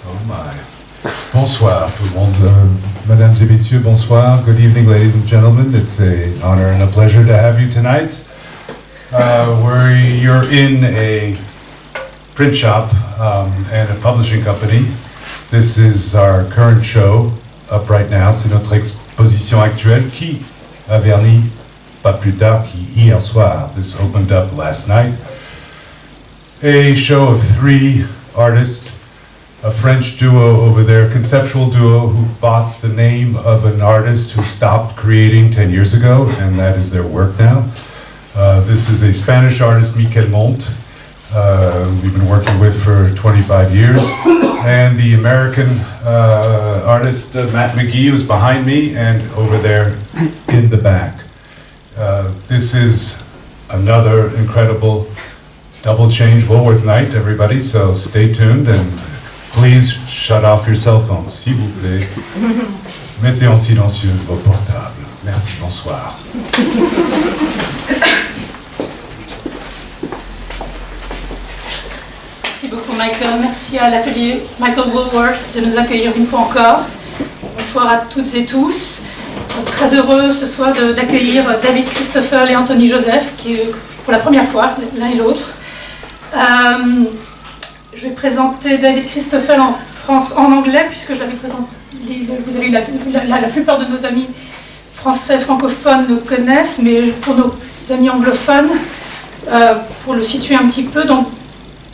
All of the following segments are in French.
Oh my. Bonsoir tout le monde. Mesdames et messieurs, bonsoir. Good evening, ladies and gentlemen. It's an honor and a pleasure to have you tonight. You're in a print shop and a publishing company. This is our current show up right now. C'est notre exposition actuelle qui a verni pas plus tard qu'hier soir. This opened up last night. A show of 3 artists, a French duo over there, conceptual duo who bought the name of an artist who stopped creating 10 years ago, and that is their work now. This is a Spanish artist, Miquel Montt, we've been working with for 25 years, and the American artist, Matt McGee, who's behind me and over there in the back. This is another incredible double change Woolworth night, everybody, so stay tuned and please shut off your cell phones, s'il vous plaît. Mettez en silencieux vos portables. Merci, bonsoir. Merci beaucoup, Michael. Merci à l'atelier Michael Woolworth de nous accueillir une fois encore. Bonsoir à toutes et tous. Nous sommes très heureux ce soir d'accueillir David Christoffel et Anthony Joseph, qui pour la première fois, l'un et l'autre. Je vais présenter David Christoffel en anglais, puisque je l'avais présenté. Vous avez eu la plupart de nos amis français francophones le connaissent, mais pour nos amis anglophones, pour le situer un petit peu, donc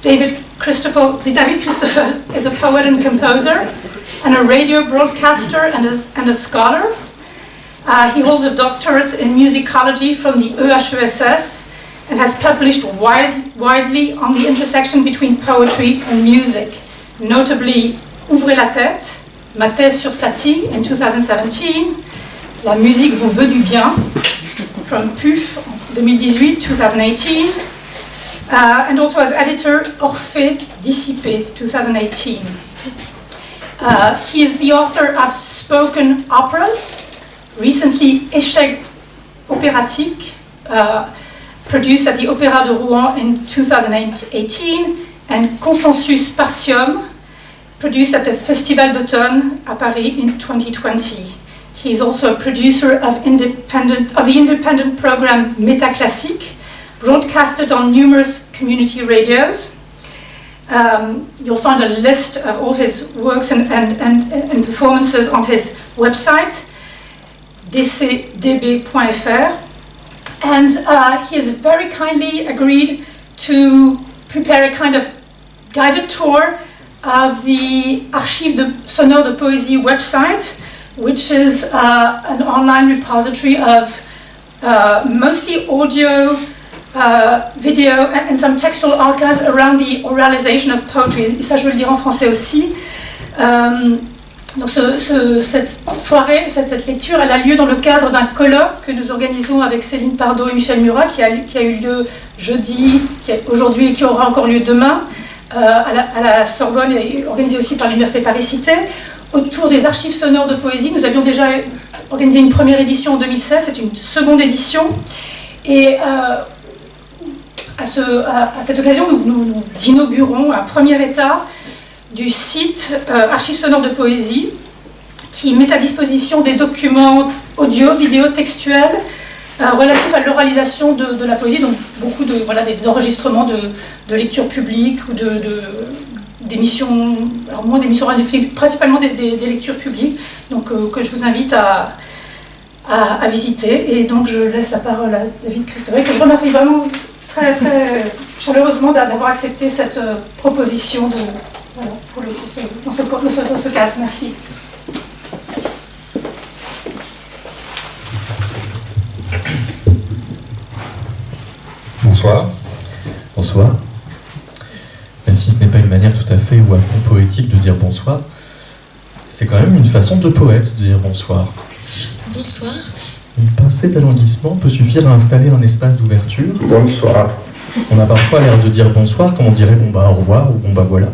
David Christoffel is a poet and composer, and a radio broadcaster and a scholar. He holds a doctorate in musicology from the EHESS and has published widely on the intersection between poetry and music, notably Ouvrez la tête, Ma thèse sur Satie in 2017, La musique vous veut du bien, from PUF 2018-2018, and also as editor Orphée Dissipée 2018. He is the author of spoken operas, recently Échec opératique, produced at the Opéra de Rouen in 2018, and Consensus Partium, produced at the Festival d'Automne à Paris in 2020. He is also a producer of the independent program Métaclassique, broadcasted on numerous community radios. You'll find a list of all his works and performances on his website, dcdb.fr. And he has very kindly agreed to prepare a kind of guided tour of the Archives Sonores de Poésie website, which is an online repository of mostly audio, video, and some textual archives around the oralisation of poetry. Et ça, je vais le dire en français aussi. Donc cette soirée, cette lecture, elle a lieu dans le cadre d'un colloque que nous organisons avec Céline Pardo et Michel Murat, qui a eu lieu jeudi, aujourd'hui et qui aura encore lieu demain, à la Sorbonne, et organisé aussi par l'Université Paris-Cité, autour des archives sonores de poésie. Nous avions déjà organisé une première édition en 2016, c'est une seconde édition, et à cette occasion, nous inaugurons un premier état du site Archives sonores de poésie, qui met à disposition des documents audio, vidéo, textuels relatifs à l'oralisation de la poésie, donc beaucoup des enregistrements de lectures publiques ou d'émissions, alors moins d'émissions radiophoniques, principalement des lectures publiques, donc que je vous invite à visiter. Et donc je laisse la parole à David Christoffel, que je remercie vraiment très, très chaleureusement d'avoir accepté cette proposition dans ce cadre. Merci. Bonsoir. Bonsoir. Même si ce n'est pas une manière tout à fait ou à fond poétique de dire bonsoir, c'est quand même une façon de poète de dire bonsoir. Bonsoir. Une pincée d'alanguissement peut suffire à installer un espace d'ouverture. Bonsoir. On a parfois l'air de dire bonsoir comme on dirait bon bah au revoir ou bon bah voilà.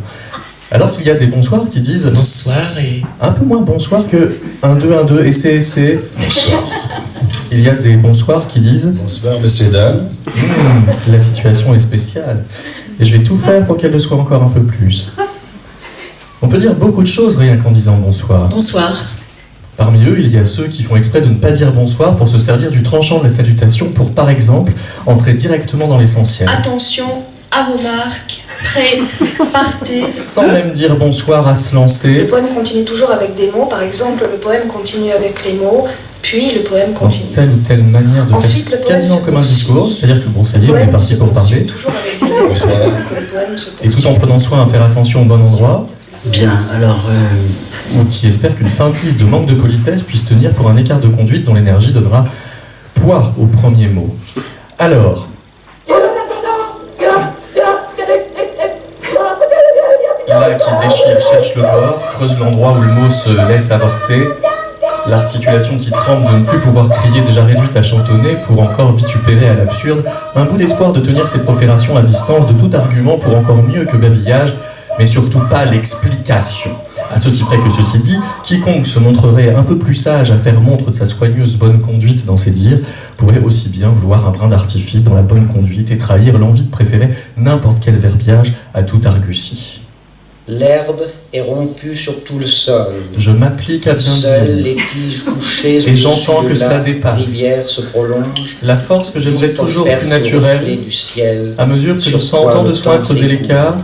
Alors qu'il y a des bonsoirs qui disent bonsoir et un peu moins bonsoir que 1, 2, 1, 2 et c'est. Bonsoir. Il y a des bonsoirs qui disent bonsoir messieurs dames. La situation est spéciale et je vais tout faire pour qu'elle le soit encore un peu plus. On peut dire beaucoup de choses rien qu'en disant bonsoir. Bonsoir. Parmi eux, il y a ceux qui font exprès de ne pas dire bonsoir pour se servir du tranchant de la salutation pour, par exemple, entrer directement dans l'essentiel. Attention à vos marques. Prêt, partez. Sans même dire bonsoir à se lancer. Le poème continue toujours avec des mots. Par exemple, le poème continue avec les mots, puis le poème Dans continue. telle ou telle manière de Ensuite, faire le poème quasiment se comme un poursuit. discours, c'est-à-dire que bon, ça y est, Le on est poème parti se pour poursuit parler. toujours avec des mots. Bonsoir. Le poème se Et tout en poursuit. prenant soin à faire attention au bon endroit, Bien, alors, ou qui espère qu'une feintise de manque de politesse puisse tenir pour un écart de conduite dont l'énergie donnera poids au premier mot. Alors, là qui déchire cherche le bord, creuse l'endroit où le mot se laisse avorter, l'articulation qui tremble de ne plus pouvoir crier déjà réduite à chantonner pour encore vitupérer à l'absurde, un bout d'espoir de tenir ses proférations à distance de tout argument pour encore mieux que babillage, mais surtout pas l'explication. À ceci près que ceci dit, quiconque se montrerait un peu plus sage à faire montre de sa soigneuse bonne conduite dans ses dires, pourrait aussi bien vouloir un brin d'artifice dans la bonne conduite et trahir l'envie de préférer n'importe quel verbiage à toute argutie. L'herbe est rompue sur tout le sol. Je m'applique à bien Seules dire. les tiges couchées Et j'entends au-dessus que de cela la dépasse. rivière se prolonge. La force que j'aimerais vite toujours offerte plus au reflet naturelle, du ciel, à mesure que je sur sens quoi tant de le soin temps creuser s'écoule. l'écart,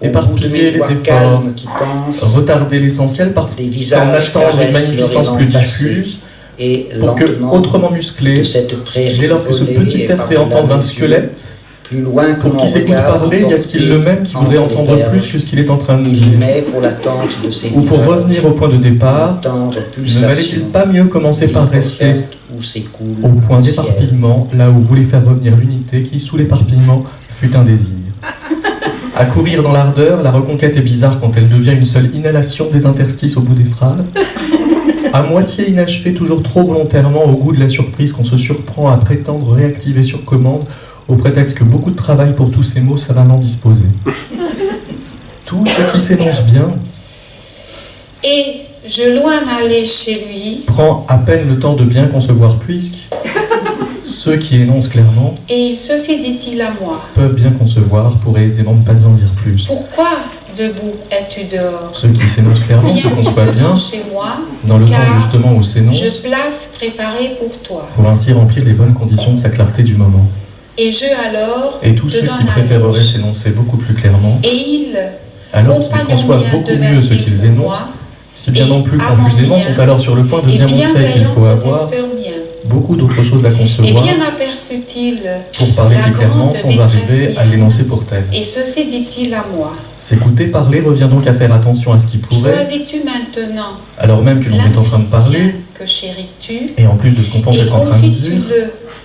Au bout éparpiller d'une les voix efforts, calme qui pense, retarder l'essentiel parce des qu'en visages attendre une caressent magnificence leur plus élan passé. diffuse, Et pour que, lentement, autrement musclé, de cette prairie dès lors que ce volée petit et air fait par-delà entendre un les yeux, squelette, plus loin que pour mon qui s'écoute regard parler, y a-t-il le même qui voudrait entre les entendre berges, plus que ce qu'il est en train de il dire? met pour l'attente de ses Ou pour visages, revenir au point de départ, tendre ne pulsation, valait-il pas mieux commencer par rester où s'écoule au point le ciel. d'éparpillement, là où voulait faire revenir l'unité qui, sous l'éparpillement, fut un désir? À courir dans l'ardeur, la reconquête est bizarre quand elle devient une seule inhalation des interstices au bout des phrases. À moitié inachevée, toujours trop volontairement au goût de la surprise qu'on se surprend à prétendre réactiver sur commande, au prétexte que beaucoup de travail pour tous ces mots savamment disposés. Tout ce qui s'énonce bien Et je loin aller chez lui, prend à peine le temps de bien concevoir puisque ceux qui énoncent clairement et il ceci dit-il à moi. peuvent bien concevoir, pourraient aisément ne pas en dire plus. Pourquoi debout es-tu dehors? Ceux qui s'énoncent clairement se Viens conçoivent bien maintenant chez moi, dans le temps car justement où s'énonce, je place préparée pour toi. pour ainsi remplir les bonnes conditions de sa clarté du moment. Et je alors Et tous te ceux donne qui un préféreraient linge. s'énoncer beaucoup plus clairement, Et il, alors qu'ils compagnon conçoivent mien, beaucoup devint mieux ce et qu'ils pour énoncent, moi, si bien et non plus amant confusément, mien, sont alors sur le point de et bien montrer qu'il bienveillant faut avoir protecteur mien. beaucoup d'autres choses à Et concevoir bien aperçut-il pour parler la si clairement grande sans détresse arriver à mienne. l'énoncer pour tel. Et ceci dit-il à moi. S'écouter parler revient donc à faire attention à ce qui pourrait, Choisis-tu maintenant alors même que l'on est en train de parler, l'infisien que chéris-tu, et en plus de ce qu'on pense et être en train de dire, confies-tu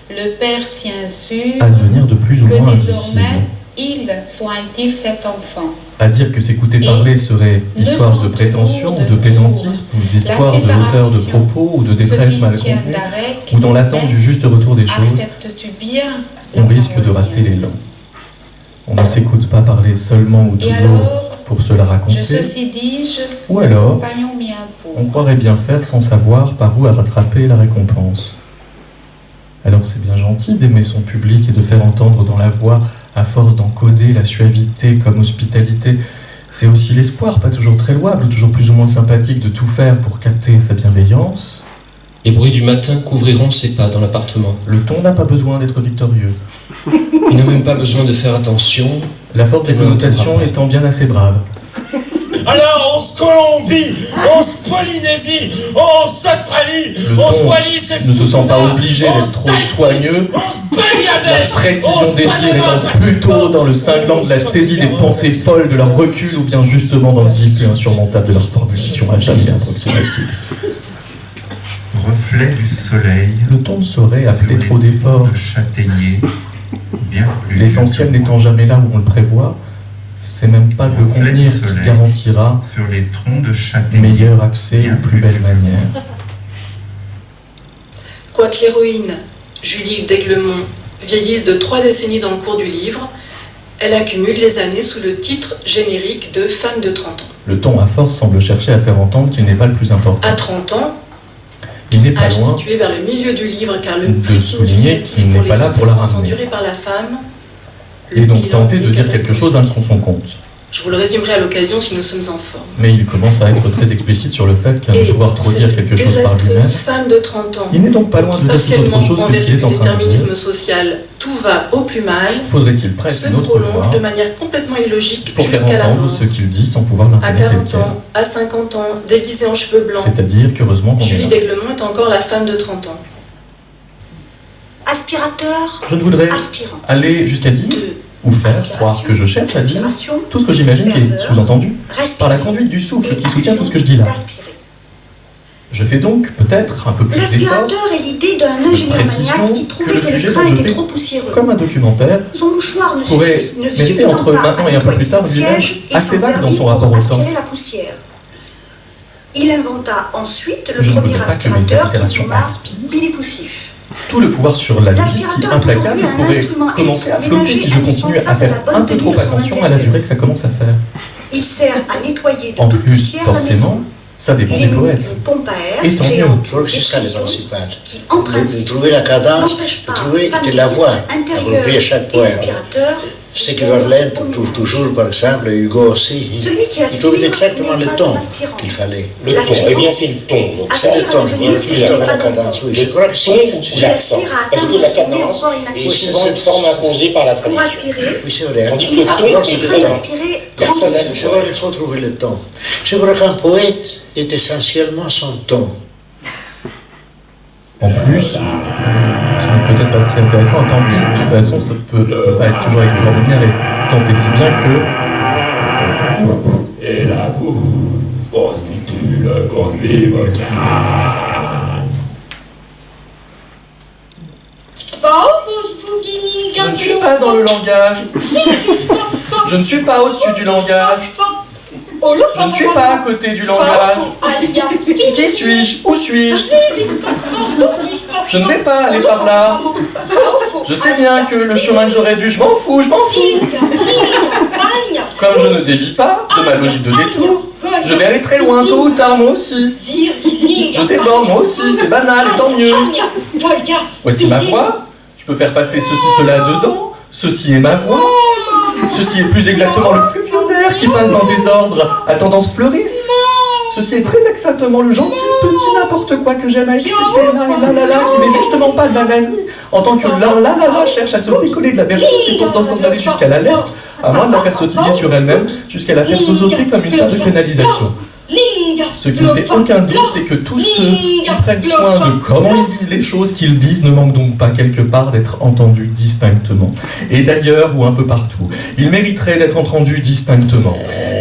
le Père si sûr à devenir de plus ou que moins indicible. désormais il soigne-t-il cet enfant. À dire que s'écouter parler serait le histoire de centre prétention, lourd de pédantisme, ou d'espoir de hauteur de séparation propos, ou de détresse mal Sophistien contenue, d'avec, ou dans l'attente mais du juste retour des choses, acceptes-tu bien la on risque de parole rater mienne? l'élan. On ne s'écoute pas parler seulement ou Et toujours alors, pour se la raconter, je ceci dis-je, ou alors compagnon mien on pauvre. croirait bien faire sans savoir par où à rattraper la récompense. Alors c'est bien gentil d'aimer son public et de faire entendre dans la voix, à force d'encoder la suavité comme hospitalité. C'est aussi l'espoir, pas toujours très louable, ou toujours plus ou moins sympathique, de tout faire pour capter sa bienveillance. Les bruits du matin couvriront ses pas dans l'appartement. Le ton n'a pas besoin d'être victorieux. Il n'a même pas besoin de faire attention. La force des Et ne connotations l'entendra pas. étant bien assez brave. Alors, on se Colombie, on se Polynésie, on s'Australie, Le on se ton Wallis et ne se sent pas Futuna, obligé on d'être se trop Tahiti, soigneux. on se La Bangladesh, précision on se des dires Panama, étant plutôt dans le cinglant de la saisie des pensées folles de leur recul ou bien justement dans le diffus insurmontable de leur formulation à jamais approximative. Reflet du soleil, Le ton ne saurait appeler trop d'efforts. de châtaignier, bien plus L'essentiel n'étant jamais là où on le prévoit, c'est même pas de le contenir qui garantira sur les troncs de châtaignier. meilleur accès aux plus belles manières. Quoique l'héroïne, Julie d'Aiglemont, vieillisse de 3 décennies dans le cours du livre, elle accumule les années sous le titre générique de femme de 30 ans. Le ton à force semble chercher à faire entendre qu'il n'est pas le plus important. À 30 ans, Il n'est pas âge loin situé vers le milieu du livre car le de plus souligner significatif qu'il pour n'est les pas là pour la souffrances ramener. endurées par la femme, et le donc bilan tenter de est dire quelque chose à son compte. Je vous le résumerai à l'occasion si nous sommes en forme. Mais il commence à être très explicite sur le fait qu'à ne pouvoir trop dire quelque chose par lui-même. Désastreuse femme de 30 ans, Il n'est donc pas loin de dire tout autre chose que ce qu'il est en train de dire. déterminisme social, tout va au plus mal, Faudrait-il presque se une autre prolonge voix de manière complètement illogique pour faire jusqu'à la entendre mort. ce qu'il dit sans pouvoir À l'imprimer tel 40 quel. ans, à 50 ans, déguisée en cheveux blancs, C'est-à-dire qu'heureusement qu'on est Julie là. d'Aiglemont est encore la femme de 30 ans. Aspirateur, Je ne voudrais aspirant. aller jusqu'à dire ou faire croire que je cherche à dire tout ce que j'imagine qui est sous-entendu par la conduite du souffle qui soutient tout ce que je dis là. Je fais donc peut-être un peu plus d'effort L'aspirateur est l'idée d'un de ingénieur précision maniaque qui que trouvait le que le sujet train dont je était fais trop poussiéreux. comme un documentaire Son mouchoir ne pourrait suffisant mériter entre pas maintenant à et un peu nettoyer plus tard son une image siège et assez s'en vague dans servir son pour rapport au temps. aspirer la poussière. Il inventa ensuite le Je ne premier voudrais pas que mes aspirateur qui allitérations nomma aspirent. Billy Poussif. Tout le pouvoir sur la vie qui L'aspirateur est implacable aujourd'hui un pourrait instrument commencer à flotter si je électroménager continue à faire indispensable à la un bonne peu tenue trop de son attention à la intérieur. durée que ça commence à faire. Il sert à nettoyer de En toute plus, poussière la forcément, maison. ça dépend Il des émet poètes. une pompe à air Et tant mieux. créant Je crois que c'est ça le des pressions principal. qui, en De principe, trouver la cadence, n'empêche de pas trouver famille, de la voix intérieur appropriée à chaque et poème. aspirateur. Ce qui Verlaine trouve toujours, par exemple, Hugo aussi. Celui qui Il aspire trouvait exactement n'est le pas ton un aspirant. qu'il fallait. Le ton, eh bien c'est le ton. Donc ça, C'est le ton, aspire à il devenir faut ce trouver n'est la pas cadence. Oui, le je crois que ton c'est. ou l'accent. J'aspire à Parce que atteindre la le sommet cadence encore est inaccessible. souvent une forme imposée par la Pour tradition. aspirer, Oui, c'est vrai. Tandis que il le a ton, besoin c'est de vraiment d'aspirer personnel. Je crois qu'il faut trouver le ton. Je crois qu'un poète est essentiellement son ton. En plus, ce n'est peut-être pas si intéressant, tant pis, de toute façon, ça peut pas être toujours extraordinaire et tant et si bien que Et la boue constitue le conduit votre je ne suis pas dans le langage, je ne suis pas au-dessus du langage, je ne suis pas à côté du langage. Qui suis-je? Où suis-je? Je ne vais pas aller par là. Je sais bien que le chemin que j'aurais dû, je m'en fous, je m'en fous. Comme je ne dévie pas de ma logique de détour, je vais aller très loin, tôt ou tard, moi aussi. Je déborde, moi aussi, c'est banal, et tant mieux. Voici ma voix, je peux faire passer ceci, cela dedans. Ceci est ma voix. Ceci est plus exactement le fluvio d'air qui passe dans des ordres à tendance fleurisse. Ceci est très exactement le gentil petit n'importe quoi que j'aime à exciter là et là qui n'est justement pas de la nanny. En tant que là cherche à se décoller de la berceuse et pourtant sans aller jusqu'à l'alerte, à moins de la faire sautiller sur elle-même jusqu'à la faire zozoter comme une sorte de canalisation. Ce qui ne fait aucun doute, c'est que tous ceux qui prennent soin de comment ils disent les choses qu'ils disent ne manquent donc pas quelque part d'être entendus distinctement. Et d'ailleurs, ou un peu partout, ils mériteraient d'être entendus distinctement.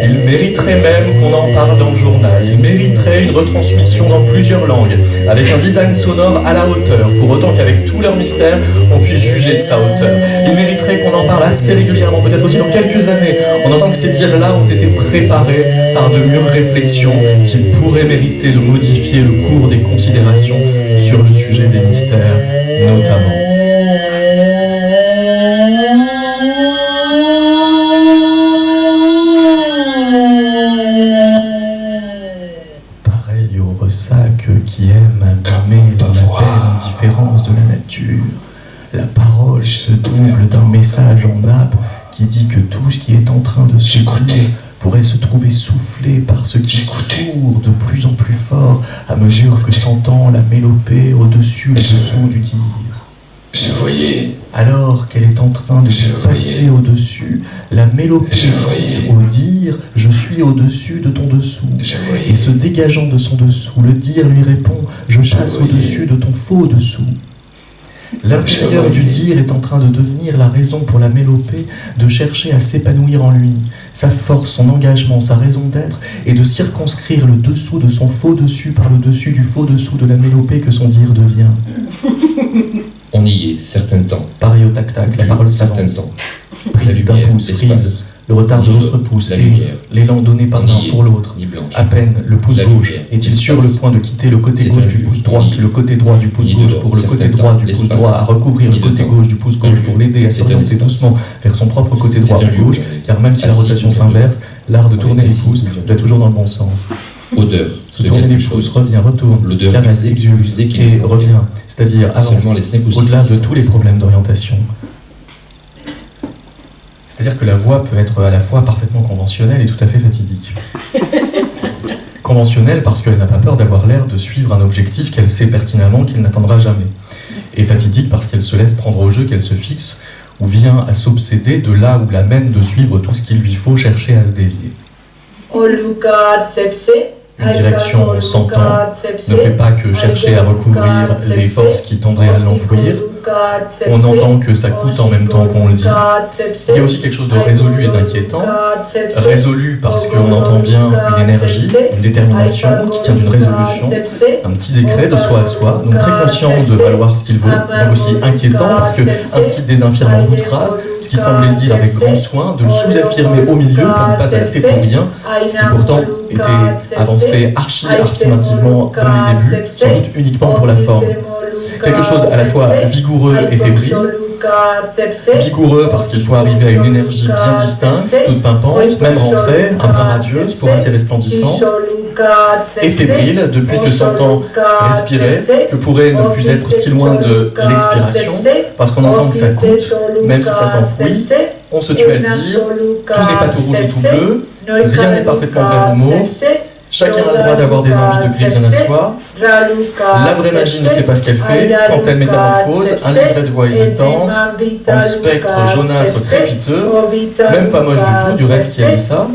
Ils mériteraient même qu'on en parle dans le journal. Ils mériteraient une retransmission dans plusieurs langues, avec un design sonore à la hauteur, pour autant qu'avec tout leur mystère, on puisse juger de sa hauteur. Ils mériteraient qu'on en parle assez régulièrement, peut-être aussi dans quelques années, en entendant que ces dires-là ont été préparés par de mûres réflexions qui pourraient mériter de modifier le cours des considérations sur le sujet des mystères, notamment. Pareil au ressac qui aime nommer dans la belle indifférence de la nature. La parole se double d'un message en nappe qui dit que tout ce qui est en train de se dire pourrait se trouver soufflé par ce qui sourd de plus en plus fort à mesure que s'entend la mélopée au-dessus, le dessous du dire. Je voyais. Alors qu'elle est en train de se passer au-dessus, la mélopée dit au dire « je suis au-dessus de ton dessous ». Et se dégageant de son dessous, le dire lui répond « je chasse au-dessus de ton faux dessous ». L'intérieur du dire est en train de devenir la raison pour la mélopée de chercher à s'épanouir en lui. Sa force, son engagement, sa raison d'être est de circonscrire le dessous de son faux dessus par le dessus du faux dessous de la mélopée que son dire devient. On y est, certain temps. Pareil au tac-tac, la parole certain s'avance. temps. Prise d'un pouce, frise, le retard de l'autre pouce, et l'élan donné par l'un pour l'autre. À peine le pouce gauche est-il sur le point de quitter le côté gauche du pouce droit que le côté droit du pouce gauche pour le côté droit du pouce droit à recouvrir le côté gauche du pouce gauche pour l'aider à s'orienter doucement vers son propre côté droit ou gauche, car même si la rotation s'inverse, l'art de tourner les pouces doit toujours dans le bon sens. Odeur. Se tourner les pouces, revient, retourne, L'odeur caresse, plus exulte qu'il et ne revient, c'est-à-dire avance, Seulement les 5 ou 6 au-delà de tous les problèmes d'orientation. C'est-à-dire que la voix peut être à la fois parfaitement conventionnelle et tout à fait fatidique. Conventionnelle parce qu'elle n'a pas peur d'avoir l'air de suivre un objectif qu'elle sait pertinemment qu'elle n'atteindra jamais. Et fatidique parce qu'elle se laisse prendre au jeu, qu'elle se fixe, ou vient à s'obséder de là où la mène de suivre tout ce qu'il lui faut chercher à se dévier. Une direction, on s'entend, ne fait pas que chercher à recouvrir les forces qui tendraient à l'enfouir. On entend que ça coûte en même temps qu'on le dit. Il y a aussi quelque chose de résolu et d'inquiétant. Résolu parce qu'on entend bien une énergie, une détermination qui tient d'une résolution, un petit décret de soi à soi, donc très conscient de valoir ce qu'il vaut, donc aussi inquiétant parce que ainsi désinfirme en bout de phrase ce qui semblait se dire avec grand soin, de le sous-affirmer au milieu pour ne pas arrêter pour rien, ce qui pourtant était avancé archi-affirmativement dans les débuts, sans doute uniquement pour la forme. Quelque chose à la fois vigoureux et fébrile. Vigoureux parce qu'il faut arriver à une énergie bien distincte, toute pimpante, même rentrée, un brin radieuse pour assez resplendissante. Et fébrile depuis que s'entend respirer, que pourrait ne plus être si loin de l'expiration, parce qu'on entend que ça coûte, même si ça s'enfouit. On se tue à le dire, tout n'est pas tout rouge ou tout bleu, rien n'est parfaitement vert ou mauve. Chacun a le droit d'avoir des envies de griller bien à soi. La vraie magie ne sait pas ce qu'elle fait. Quand elle métamorphose, un liseré de voix hésitante, en spectre jaunâtre crépiteux, même pas moche du tout, du reste qui a dit ça.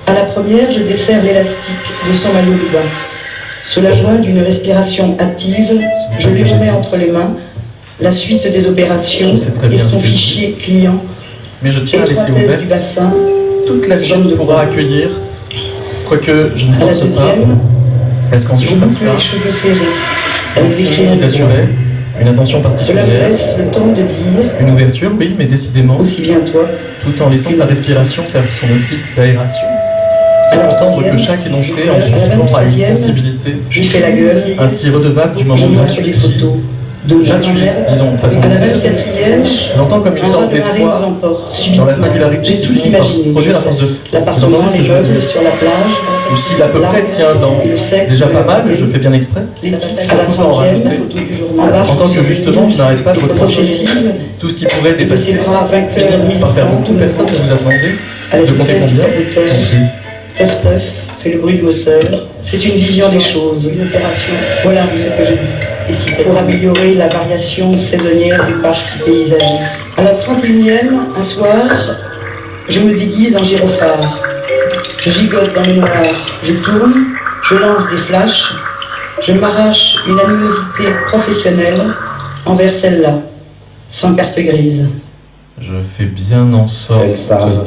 À la première, je desserre l'élastique de son maillot de bain. Sous la joie d'une respiration active, je lui remets entre les mains la suite des opérations et son fichier client. Mais je tiens à laisser ouverte toute la zone pourra accueillir, quoique je ne force pas. Est-ce qu'ensuite comme ça, on finit d'assurer une attention particulière, une ouverture, oui, mais décidément, aussi bien toi, tout en laissant sa respiration faire son office d'aération. Faites entendre que chaque énoncé en suspend à une sensibilité, ainsi redevable du moment gratuit qui, disons, façon de dire, l'entend comme une sorte d'espoir dans la singularité qui finit par se produire à force de... Vous entendez ce que je veux dire? Ou s'il à peu près tient dans déjà pas mal, je fais bien exprès, surtout pas en rajouter. En tant que justement, je n'arrête pas de retrancher tout ce qui pourrait dépasser, finit par faire beaucoup. Personne ne vous a demandé de compter combien? Teuf teuf, fait le bruit du moteur. C'est une vision des choses, une opération. Voilà ce que je dis. Et c'était pour améliorer la variation saisonnière du parc paysager. À la 31e, un soir, je me déguise en gyrophare. Je gigote dans le noir, je tourne, je lance des flashs, je m'arrache une animosité professionnelle envers celle-là, sans carte grise. Je fais bien en sorte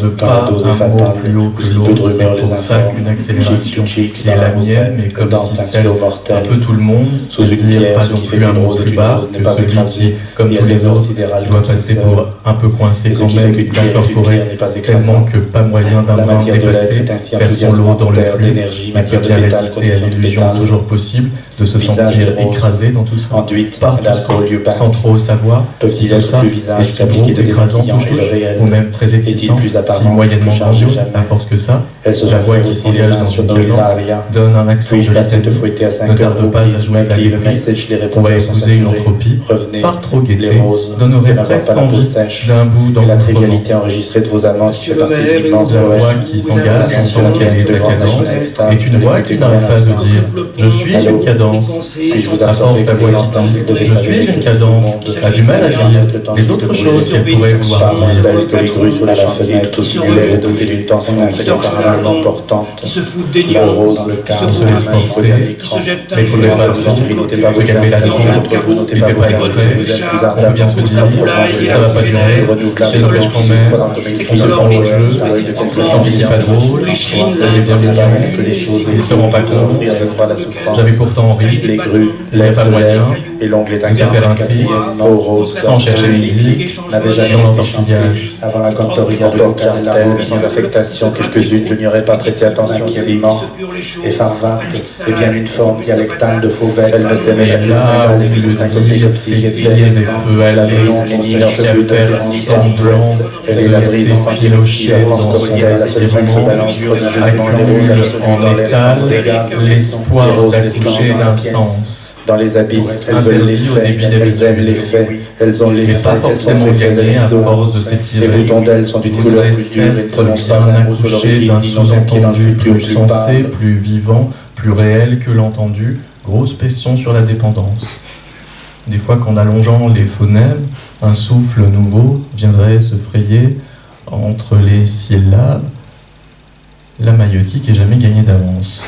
de pas un mot plus haut que l'autre, c'est pour ça qu'une accélération qui est la mienne, mais comme si celle un peu tout le monde, c'est-à-dire pas non plus un mot plus bas, que celui qui, comme tous les autres, doit passer pour un peu coincé quand même, d'incorporer tellement que pas moyen d'un moment dépassé, faire son lot dans le flux, mais peut bien résister à l'illusion toujours possible de se sentir écrasé dans tout ça, partout sans trop savoir si tout ça est si gros, écrasant, touche-touche, ou même très excitant, si moyennement grandiose, à force que ça, la voix qui s'engage dans une cadence donne un accent de litanie, ne tarde pas à jouer de la gaieté, ou à épouser une entropie, par trop gaieté, donnerait presque envie d'un bout dans la trivialité enregistrée de vos amants qui fait partie de l'immense la voix qui s'engage en tant qu'elle est sa cadence, est une voix qui n'arrête pas de dire « Je suis une cadence ». À force, la voix qui dit « Je suis une cadence » a du mal à dire les autres choses qu'elle pourrait vouloir dire. Belle que les grues sous la fenêtre, simulaient doté d'une tension incroyablement importante. La rose, le calme, se laisse porter, mais il faudrait pas se calmer la langue, il fait pas exprès, on peut bien se dire, ça va pas durer, c'est n'empêche quand même, on se prend au jeu, tant pis c'est pas drôle, il est bien mignon, il se rend pas compte, j'avais pourtant ri, il n'y a pas moyen, et l'ongle est de se faire un tri, sans chercher midi, on n'entend d'entortillage. Avant la cantoria de cartel, mais sans affectation, quelques-unes, je n'y aurais pas prêté attention sciemment. Et Farvate est bien une forme dialectale de Fauvel. Elle ne s'aimait Et là où le dire s'étillait des peu allés, jusqu'à faire semblant de s'effilocher dans son attirement, accumule en étal l'espoir d'accoucher d'un sens. Dans les abysses, elles veulent les Interdit au faits, débit elles aiment les faits, elles ont les mais faits, pas elles forcément sont ces faits, gagné à elles sont- force de s'étirer. Les boutons d'elles sont d'une couleur Faudrait plus dure et ne certes prononcent pas bien un mot sur accoucher l'origine, d'un ni dans un pied dans le sous-entendu futur plus plus sensé, pâle. plus vivant, plus réel que l'entendu. Grosse pression sur la dépendance. Des fois qu'en allongeant les phonèmes, un souffle nouveau viendrait se frayer entre les syllabes. La maïotique est jamais gagnée d'avance.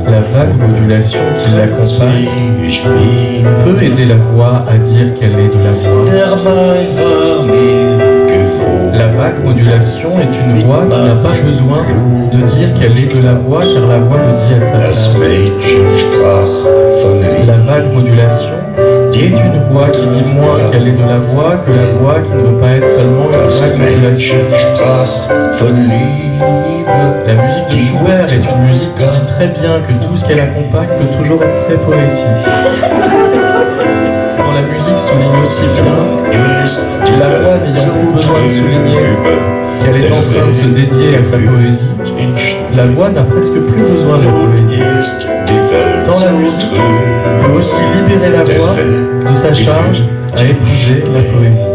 La vague modulation qui l'accompagne peut aider la voix à dire qu'elle est de la voix. La vague modulation est une voix qui n'a pas besoin de dire qu'elle est de la voix car la voix le dit à sa place. La vague modulation est une voix qui dit moins qu'elle est de la voix que la voix qui ne veut pas être seulement une vague modulation. La musique de Schubert est une musique qui dit très bien que tout ce qu'elle accompagne peut toujours être très poétique. Quand la musique souligne aussi bien, la voix n'ayant plus besoin de souligner qu'elle est en train de se dédier à sa poésie, la voix n'a presque plus besoin de poésie. Dans la musique, peut aussi libérer la voix de sa charge à épouser la poésie.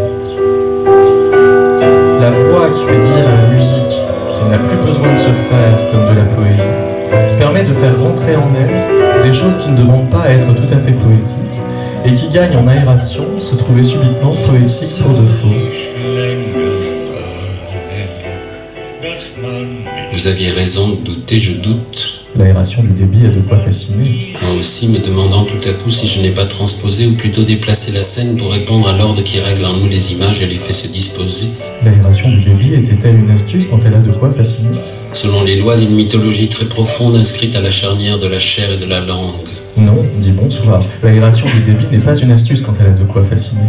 La voix qui fait dire à la musique qu'elle n'a plus besoin de se faire comme de la poésie permet de faire rentrer en elle des choses qui ne demandent pas à être tout à fait poétiques et qui gagnent en aération, se trouver subitement poétique pour de faux. Vous aviez raison de douter, je doute. L'aération du débit a de quoi fasciner. Moi aussi, me demandant tout à coup si je n'ai pas transposé ou plutôt déplacé la scène pour répondre à l'ordre qui règle en nous les images et les fait se disposer. L'aération du débit était-elle une astuce quand elle a de quoi fasciner? Selon les lois d'une mythologie très profonde inscrite à la charnière de la chair et de la langue. Non, dit bonsoir. L'aération du débit n'est pas une astuce quand elle a de quoi fasciner.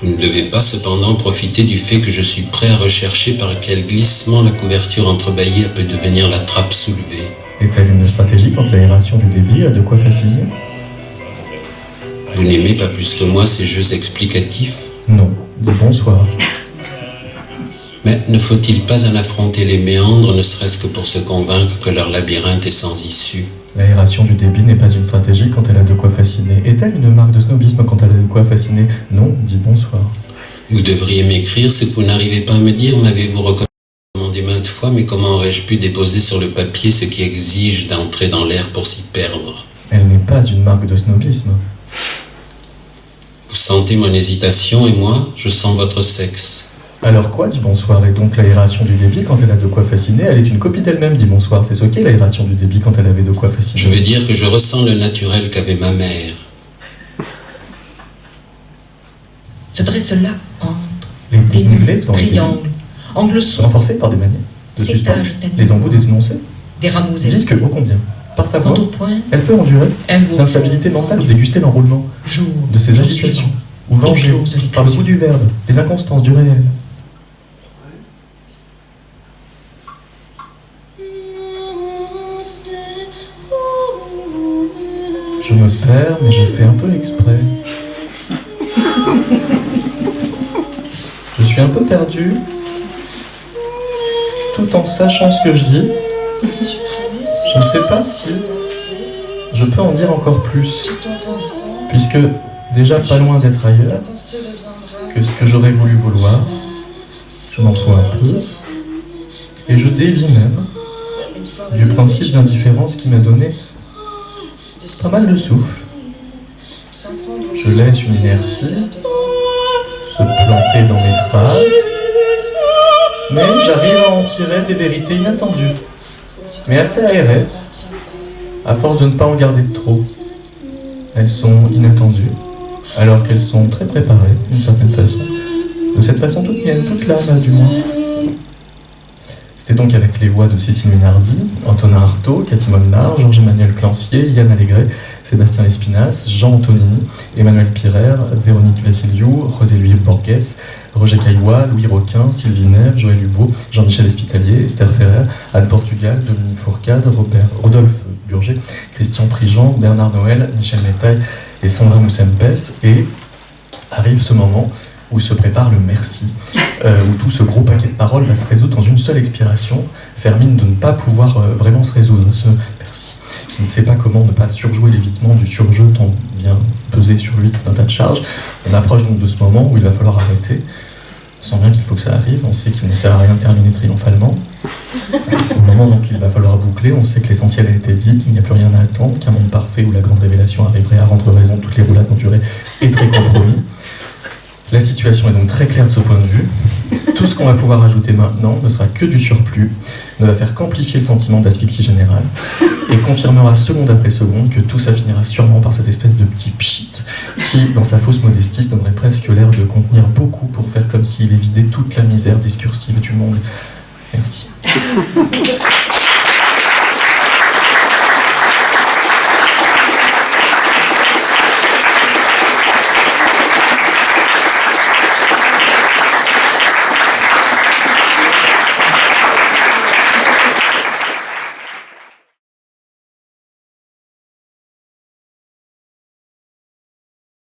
Vous ne devez pas cependant profiter du fait que je suis prêt à rechercher par quel glissement la couverture entrebâillée peut devenir la trappe soulevée. Est-elle une stratégie quand l'aération du débit a de quoi fasciner? Vous n'aimez pas plus que moi ces jeux explicatifs? Non, dit bonsoir. Mais ne faut-il pas en affronter les méandres, ne serait-ce que pour se convaincre que leur labyrinthe est sans issue? L'aération du débit n'est pas une stratégie quand elle a de quoi fasciner. Est-elle une marque de snobisme quand elle a de quoi fasciner? Non, dit bonsoir. Vous devriez m'écrire ce que vous n'arrivez pas à me dire, m'avez-vous recommandé maintes fois, mais comment aurais-je pu déposer sur le papier ce qui exige d'entrer dans l'air pour s'y perdre? Elle n'est pas une marque de snobisme. Vous sentez mon hésitation et moi, je sens votre sexe. Alors quoi, dit bonsoir? Et donc l'aération du débit, quand elle a de quoi fasciner, elle est une copie d'elle-même, dit bonsoir. C'est ce qu'est l'aération du débit quand elle avait de quoi fasciner. Je veux dire que je ressens le naturel qu'avait ma mère. Se dresse là entre les dénivelés dans triangles, angles sombres, renforcés par des manières de suspendre les embouts des énoncés, des rameaux disent que, ô combien, par sa voix, point, elle peut endurer un l'instabilité mentale ou déguster l'enroulement de ses agitations, ou venger, par le goût du verbe, les inconstances du réel. Je me perds, mais je fais un peu exprès. Je suis un peu perdu, tout en sachant ce que je dis. Je ne sais pas si je peux en dire encore plus, puisque déjà pas loin d'être ailleurs que ce que j'aurais voulu vouloir, je m'en fous un peu, et je dévie même du principe d'indifférence qui m'a donné pas mal de souffle. Je laisse une inertie se planter dans mes phrases, mais j'arrive à en tirer des vérités inattendues, mais assez aérées, à force de ne pas en garder de trop. elles sont inattendues, alors qu'elles sont très préparées, d'une certaine façon. De cette façon toute mienne, toute là, du moins. C'était donc avec les voix de Cécile Ménardi, Antonin Artaud, Cathy Molnar, Georges-Emmanuel Clancier, Yann Allégret, Sébastien Lespinasse, Jean Antonini, Emmanuel Pirer, Véronique Vassiliou, Rosé-Louis Borges, Roger Caillois, Louis Roquin, Sylvie Nève, Joël Hubeau, Jean-Michel Espitalier, Esther Ferrer, Anne Portugal, Dominique Fourcade, Rodolphe Burger, Christian Prigent, Bernard Noël, Michel Métaille et Sandra Moussempès. Et arrive ce moment où se prépare le merci, où tout ce gros paquet de paroles va se résoudre dans une seule expiration, faire mine de ne pas pouvoir vraiment se résoudre, ce merci, qui ne sait pas comment ne pas surjouer l'évitement du surjeu tant vient peser sur lui tout un tas de charges. On approche donc de ce moment où il va falloir arrêter. On sent bien qu'il faut que ça arrive, on sait qu'il ne sert à rien de terminer triomphalement. Au moment donc il va falloir boucler, on sait que l'essentiel a été dit, qu'il n'y a plus rien à attendre, qu'un monde parfait où la grande révélation arriverait à rendre raison toutes les roulades endurées est très compromis. La situation est donc très claire de ce point de vue. Tout ce qu'on va pouvoir ajouter maintenant ne sera que du surplus, ne va faire qu'amplifier le sentiment d'asphyxie générale et confirmera seconde après seconde que tout ça finira sûrement par cette espèce de petit pchit qui, dans sa fausse modestie, se donnerait presque l'air de contenir beaucoup pour faire comme s'il évidait toute la misère discursive du monde. Merci.